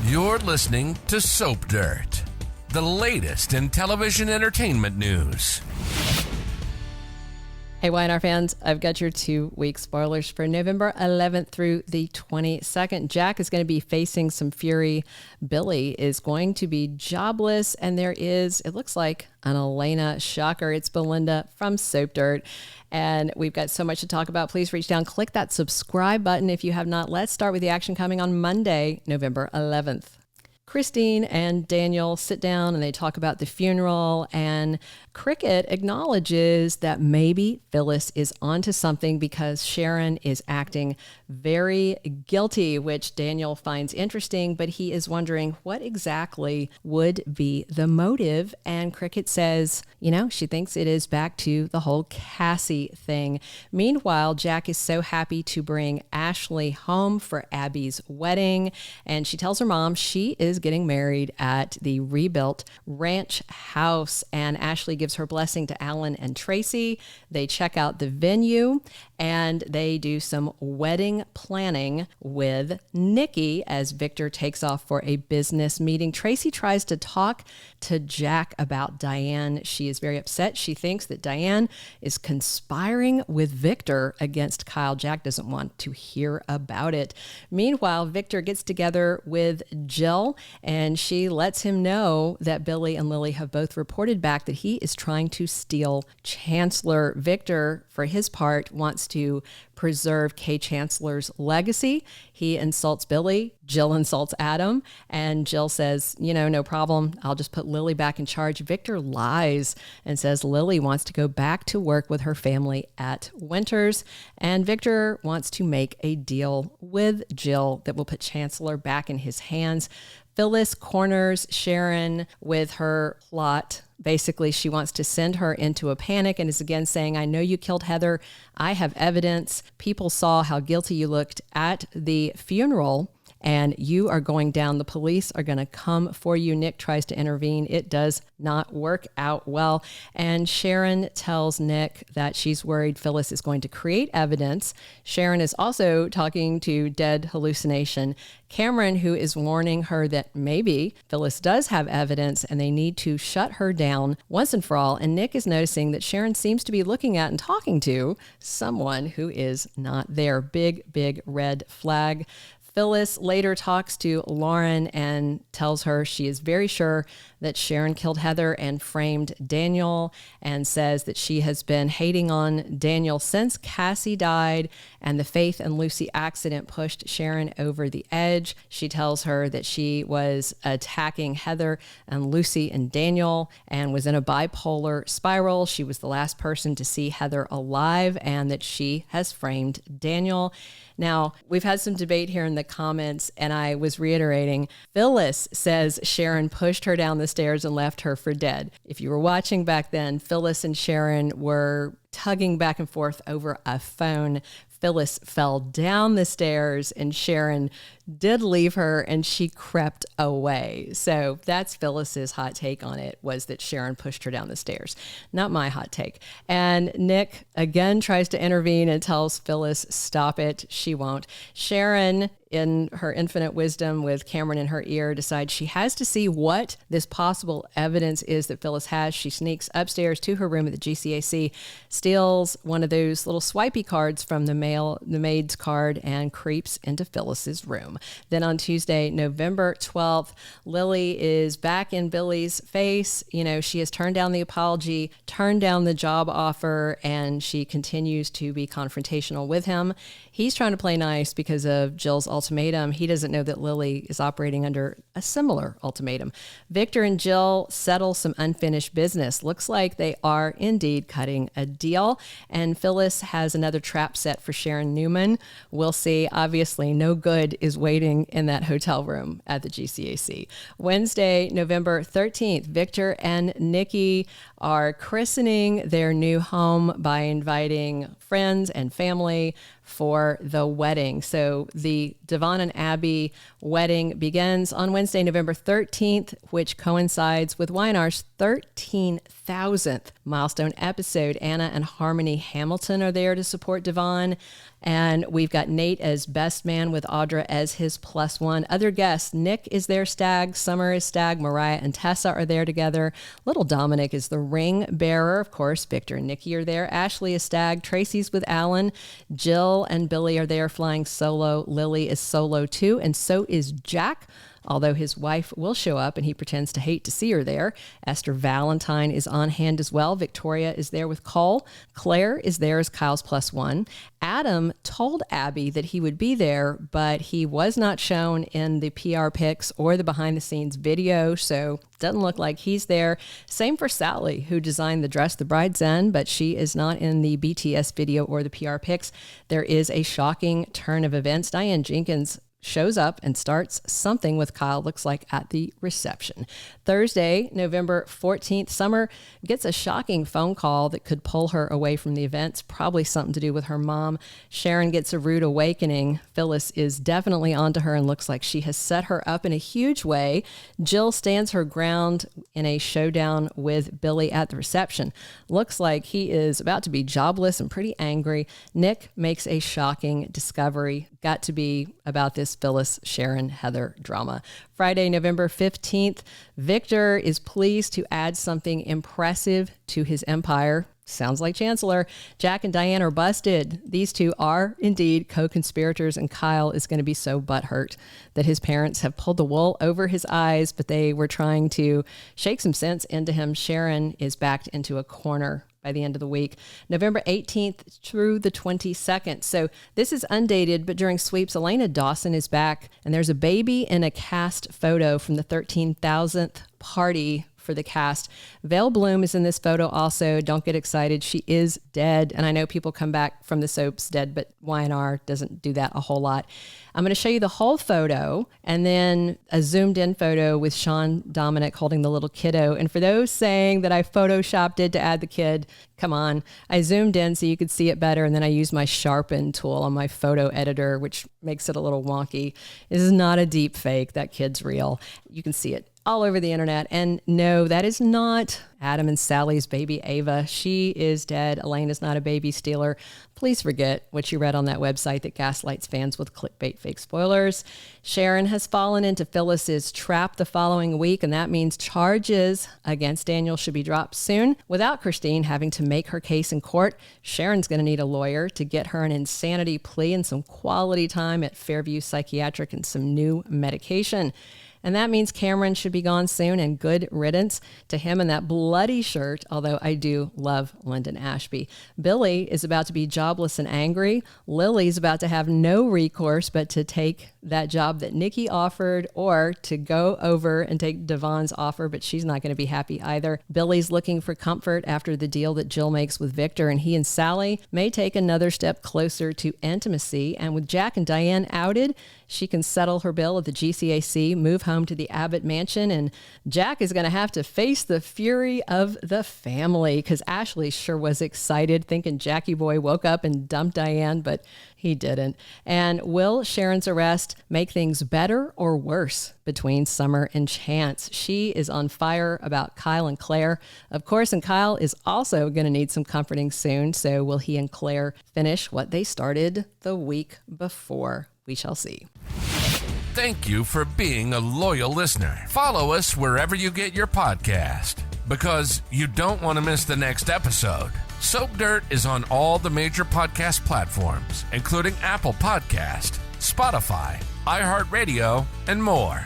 You're listening to Soap Dirt, the latest in television entertainment news. Hey, YNR fans, I've got your 2-week spoilers for November 11th through the 22nd. Jack is going to be facing some fury. Billy is going to be jobless. And there is, it looks like, an Elena shocker. It's Belinda from Soap Dirt. And we've got so much to talk about. Please reach down, click that subscribe button if you have not. Let's start with the action coming on Monday, November 11th. Christine and Daniel sit down and they talk about the funeral, and Cricket acknowledges that maybe Phyllis is onto something because Sharon is acting very guilty, which Daniel finds interesting, but he is wondering what exactly would be the motive. And Cricket says, she thinks it is back to the whole Cassie thing. Meanwhile, Jack is so happy to bring Ashley home for Abby's wedding, and she tells her mom she is getting married at the rebuilt ranch house, and Ashley gives her blessing to Alan and Traci. They check out the venue and they do some wedding planning with Nikki as Victor takes off for a business meeting. Traci tries to talk to Jack about Diane. She is very upset. She thinks that Diane is conspiring with Victor against Kyle. Jack doesn't want to hear about it. Meanwhile, Victor gets together with Jill and she lets him know that Billy and Lily have both reported back that he is trying to steal Chancellor. Victor, for his part, wants to preserve Kay Chancellor's legacy. He insults Billy. Jill insults Adam. And Jill says, no problem. I'll just put Lily back in charge. Victor lies and says Lily wants to go back to work with her family at Winters. And Victor wants to make a deal with Jill that will put Chancellor back in his hands. Phyllis corners Sharon with her plot. Basically, she wants to send her into a panic and is again saying, I know you killed Heather. I have evidence. People saw how guilty you looked at the funeral and you are going down. The police are going to come for you. Nick tries to intervene. It does not work out well. And Sharon tells Nick that she's worried Phyllis is going to create evidence. Sharon is also talking to Dead Hallucination Camryn, who is warning her that maybe Phyllis does have evidence and they need to shut her down once and for all. And Nick is noticing that Sharon seems to be looking at and talking to someone who is not there. Big, big red flag. Phyllis later talks to Lauren and tells her she is very sure that Sharon killed Heather and framed Daniel, and says that she has been hating on Daniel since Cassie died and the Faith and Lucy accident pushed Sharon over the edge. She tells her that she was attacking Heather and Lucy and Daniel and was in a bipolar spiral. She was the last person to see Heather alive and that she has framed Daniel. Now, we've had some debate here in the comments, and I was reiterating, Phyllis says Sharon pushed her down the stairs and left her for dead. If you were watching back then, Phyllis and Sharon were tugging back and forth over a phone. Phyllis fell down the stairs and Sharon did leave her and she crept away. So that's Phyllis's hot take on it, was that Sharon pushed her down the stairs. Not my hot take. And Nick again tries to intervene and tells Phyllis, stop it. She won't. Sharon, in her infinite wisdom with Camryn in her ear, decides she has to see what this possible evidence is that Phyllis has. She sneaks upstairs to her room at the GCAC, steals one of those little swipey cards from the maid's card, and creeps into Phyllis's room. Then on Tuesday, November 12th, Lily is back in Billy's face. She has turned down the apology, turned down the job offer, and she continues to be confrontational with him. He's trying to play nice because of Jill's ultimatum. He doesn't know that Lily is operating under a similar ultimatum. Victor and Jill settle some unfinished business. Looks like they are indeed cutting a deal. And Phyllis has another trap set for Sharon Newman. We'll see. Obviously, no good is waiting in that hotel room at the GCAC. Wednesday, November 13th, Victor and Nikki are christening their new home by inviting friends and family for the wedding. So the Devon and Abby wedding begins on Wednesday, November 13th, which coincides with YNR's 13,000th milestone episode. Anna and Harmony Hamilton are there to support Devon. And we've got Nate as best man with Audra as his +1. Other guests, Nick is their stag, Summer is stag, Mariah and Tessa are there together. Little Dominic is the ring bearer. Of course, Victor and Nikki are there. Ashley is stag. Tracy's with Alan. Jill and Billy are there flying solo. Lily is solo too, and so is Jack, although his wife will show up and he pretends to hate to see her there. Esther Valentine is on hand as well. Victoria is there with Cole. Claire is there as Kyle's +1. Adam told Abby that he would be there, but he was not shown in the PR pics or the behind the scenes video, so doesn't look like he's there. Same for Sally, who designed the dress the bride's in, but she is not in the BTS video or the PR pics. There is a shocking turn of events. Diane Jenkins shows up and starts something with Kyle, looks like, at the reception. Thursday, November 14th, Summer gets a shocking phone call that could pull her away from the events, probably something to do with her mom. Sharon gets a rude awakening. Phyllis is definitely onto her and looks like she has set her up in a huge way. Jill stands her ground in a showdown with Billy at the reception. Looks like he is about to be jobless and pretty angry. Nick makes a shocking discovery. Got to be about this Phyllis, Sharon, Heather drama. Friday, November 15th, Victor is pleased to add something impressive to his empire. Sounds like Chancellor. Jack and Diane are busted. These two are indeed co-conspirators, and Kyle is going to be so butthurt that his parents have pulled the wool over his eyes, but they were trying to shake some sense into him. Sharon is backed into a corner by the end of the week. November 18th through the 22nd. So this is undated, but during sweeps, Elena Dawson is back, and there's a baby in a cast photo from the 13,000th party for the cast. Vale Bloom is in this photo also. Don't get excited. She is dead. And I know people come back from the soaps dead, but Y&R doesn't do that a whole lot. I'm going to show you the whole photo and then a zoomed in photo with Sean Dominic holding the little kiddo. And for those saying that I photoshopped it to add the kid, come on. I zoomed in so you could see it better. And then I used my sharpen tool on my photo editor, which makes it a little wonky. This is not a deep fake. That kid's real. You can see it all over the internet. And no, that is not Adam and Sally's baby Ava. She is dead. Elena's not a baby stealer. Please forget what you read on that website that gaslights fans with clickbait fake spoilers. Sharon has fallen into Phyllis's trap the following week, and that means charges against Daniel should be dropped soon. Without Christine having to make her case in court, Sharon's going to need a lawyer to get her an insanity plea and some quality time at Fairview Psychiatric and some new medication. And that means Camryn should be gone soon, and good riddance to him in that bloody shirt, although I do love Lyndon Ashby. Billy is about to be jobless and angry. Lily's about to have no recourse but to take that job that Nikki offered, or to go over and take Devon's offer, but she's not going to be happy either. Billy's looking for comfort after the deal that Jill makes with Victor, and he and Sally may take another step closer to intimacy. And with Jack and Diane outed, she can settle her bill at the GCAC, move home to the Abbott mansion, and Jack is going to have to face the fury of the family, because Ashley sure was excited thinking Jackie boy woke up and dumped Diane, but he didn't. And will Sharon's arrest make things better or worse between Summer and Chance? She is on fire about Kyle and Claire, of course, and Kyle is also going to need some comforting soon. So will he and Claire finish what they started the week before? We shall see. Thank you for being a loyal listener. Follow us wherever you get your podcast, because you don't want to miss the next episode. Soap Dirt is on all the major podcast platforms, including Apple Podcast, Spotify, iHeartRadio, and more.